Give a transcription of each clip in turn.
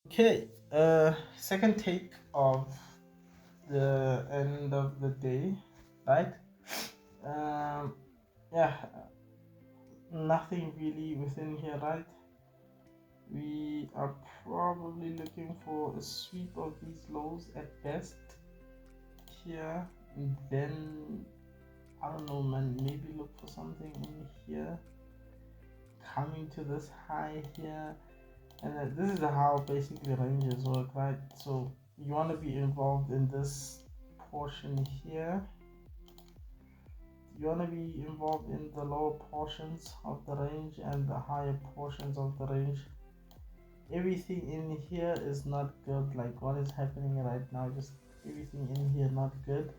Okay, second take of the end of the day, right? Um, yeah, nothing really within here, right? We are probably looking for a sweep of these lows at best here, and then I don't know, man. Maybe look for something in here, coming to this high here, and this is how basically ranges work, right? So you want to be involved in this portion here. You want to be involved in the lower portions of the range and the higher portions of the range. Everything in here is not good, like what is happening right now. Just everything in here not good.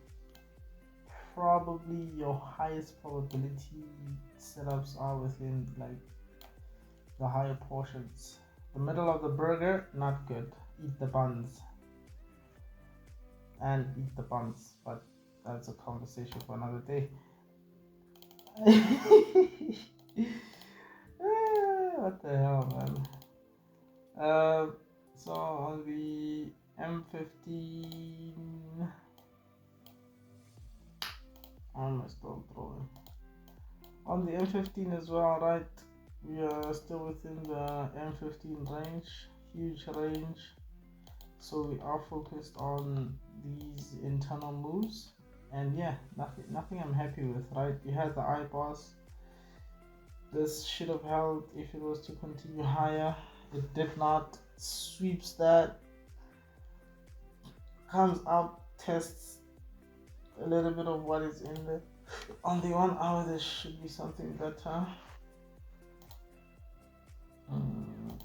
Probably your highest probability setups are within like the higher portions. The middle of the burger, not good. Eat the buns and eat the buns, but that's a conversation for another day. What the hell, man? Uh, so on the M15, how am I still throwing? On the M15 as well, right? We are still within the M15 range, huge range. So we are focused on these internal moves, and yeah, nothing I'm happy with, right? We had the I boss. This should have held if it was to continue higher. It did not. Sweeps that, comes up, tests a little bit of what is in there. On the 1 hour, there should be something better. Mm,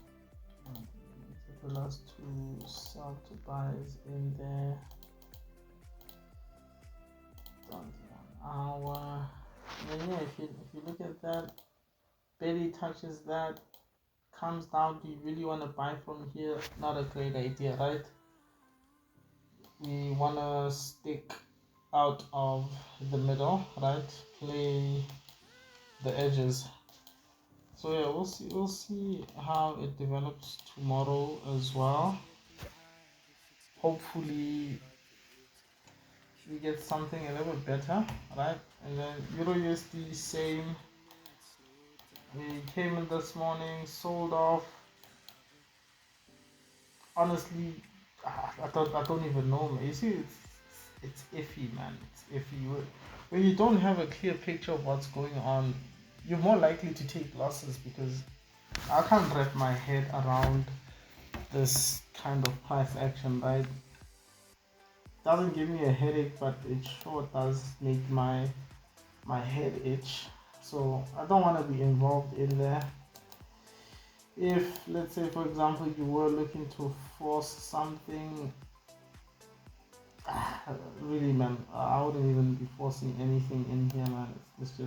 the last two sell to buys in there. On the 1 hour. And then yeah, if you look at that, barely touches that, comes down. Do you really want to buy from here? Not a great idea, right? We want to stick out of the middle, right? Play the edges. So yeah, we'll see how it develops tomorrow as well. Hopefully we get something a little bit better, right? And then Euro USD same. We came in this morning, sold off. Honestly, I don't even know, man. You see, it's iffy, man. It's iffy. When you don't have a clear picture of what's going on, you're more likely to take losses because I can't wrap my head around this kind of price action, right? Doesn't give me a headache, but it sure does make my head itch. So I don't want to be involved in there. If let's say for example you were looking to force something, really man, I wouldn't even be forcing anything in here, man. It's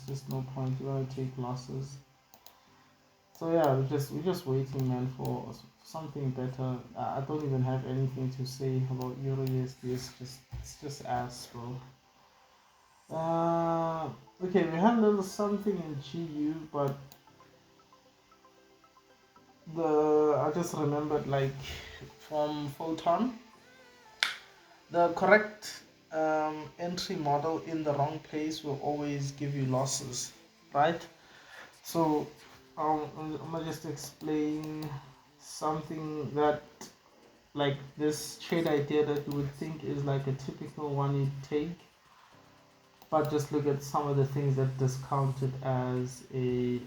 just no point. You gotta take losses. So yeah, we're just waiting, man, for something better. I don't even have anything to say about Euro USD. It's just ass, bro. Okay, we had a little something in GU, but the I just remembered like from Photon, the correct entry model in the wrong place will always give you losses, right? So I'm gonna just explain something that like this trade idea that you would think is like a typical one you take, but just look at some of the things that discounted as a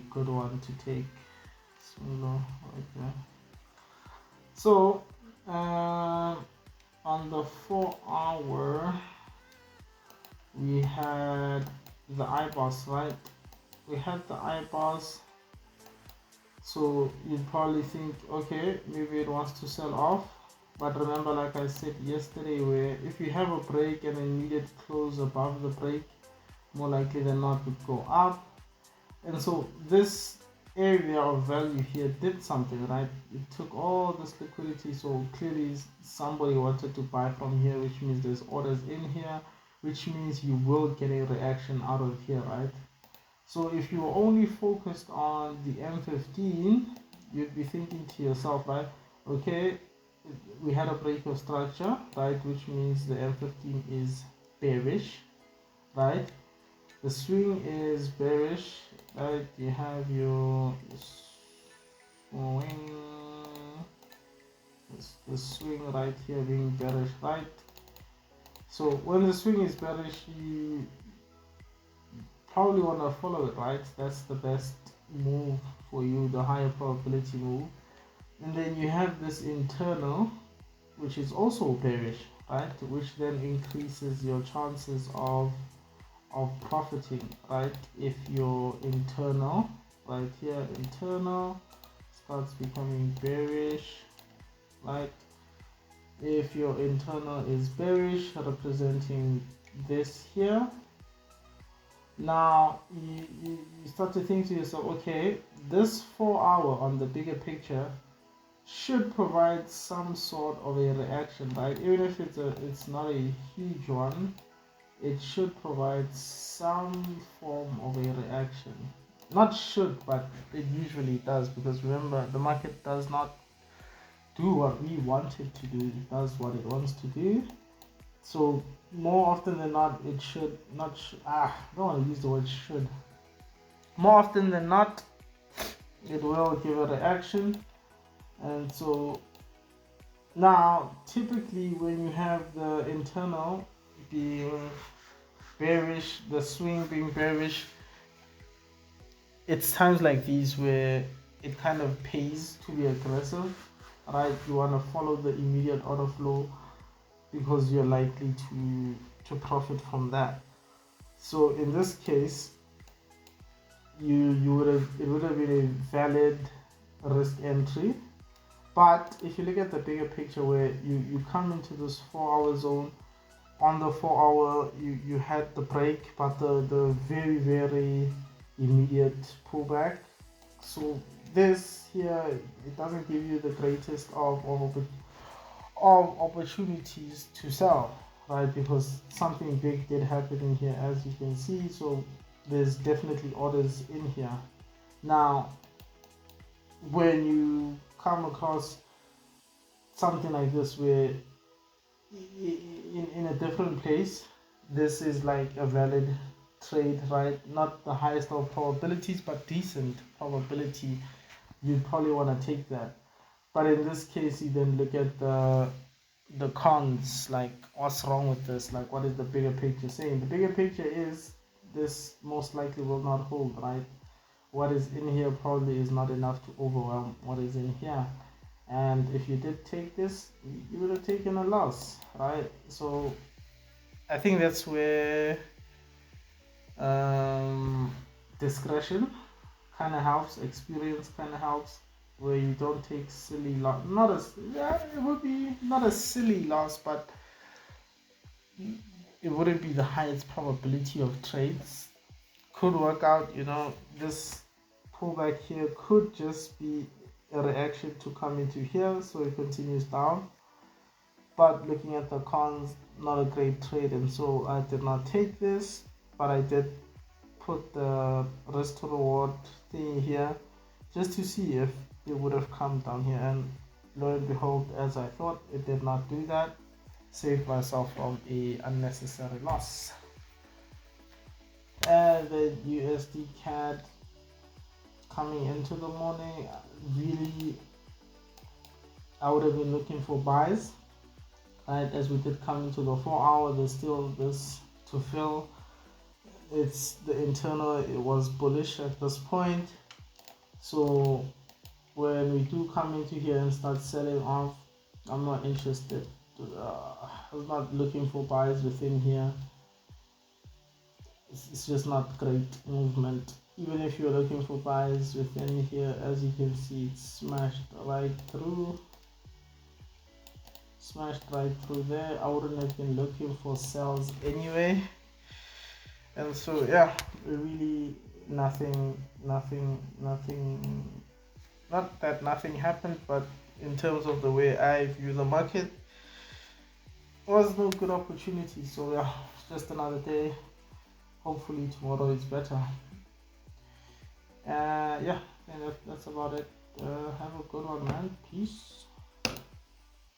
good one to take. Similar, okay. So on the 4 hour we had the IBOS, right? We had the IBOS. So you'd probably think, okay, maybe it wants to sell off. But remember, like I said yesterday, where if you have a break and an immediate close above the break, more likely than not would go up. And so this area of value here did something, right? It took all this liquidity, so clearly somebody wanted to buy from here, which means there's orders in here, which means you will get a reaction out of here, right? So if you're only focused on the M15, you'd be thinking to yourself, right? Okay, we had a break of structure, right? Which means the M15 is bearish, right? The swing is bearish, right? You have your swing, the swing right here being bearish, right? So when the swing is bearish, you probably want to follow it, right? That's the best move for you, the higher probability move. And then you have this internal, which is also bearish, right? Which then increases your chances of profiting, right? If your internal right here, internal starts becoming bearish, right? If your internal is bearish, representing this here, now you start to think to yourself, okay, this 4 hour on the bigger picture should provide some sort of a reaction, right? Even if it's not a huge one, it should provide some form of a reaction. Not should, but it usually does, because remember, the market does not do what we want it to do, it does what it wants to do. So more often than not, it should not I don't want to use the word should. More often than not, it will give a reaction. And so now typically when you have the internal being bearish, the swing being bearish, it's times like these where it kind of pays to be aggressive, right? You want to follow the immediate order flow because you're likely to profit from that. So in this case, it would have been a valid risk entry. But if you look at the bigger picture where you come into this 4 hour zone, on the 4 hour you had the break, but the very, very immediate pullback. So this here, it doesn't give you the greatest of opportunities to sell, right? Because something big did happen in here, as you can see. So there's definitely orders in here. Now when you come across something like this where in a different place, this is like a valid trade, right? Not the highest of probabilities, but decent probability. You'd probably want to take that. But in this case, you then look at the cons, like what's wrong with this, like what is the bigger picture saying. The bigger picture is this most likely will not hold, right? What is in here probably is not enough to overwhelm what is in here. And if you did take this, you would have taken a loss, right? So I think that's where discretion kind of helps, experience kind of helps, where you don't take silly loss. Not as, yeah, it would be not a silly loss, but it wouldn't be the highest probability of trades. Could work out, this pullback here could just be a reaction to come into here, so it continues down. But looking at the cons, not a great trade, and so I did not take this, but I did put the risk to reward thing here just to see if it would have come down here, and lo and behold, as I thought, it did not do that. Saved myself from a unnecessary loss. And the USD CAD coming into the morning, really I would have been looking for buys, right? As we did come into the 4 hour, there's still this to fill. It's the internal, it was bullish at this point. So when we do come into here and start selling off, I'm not interested. I'm not looking for buys within here. It's just not great movement. Even if you're looking for buys within here, as you can see, it's smashed right through there. I wouldn't have been looking for sells anyway. And so yeah, really nothing, not that nothing happened, but in terms of the way I view the market, was no good opportunity. So yeah, it's just another day. Hopefully tomorrow is better. Yeah, and that's about it. Have a good one, man. Peace.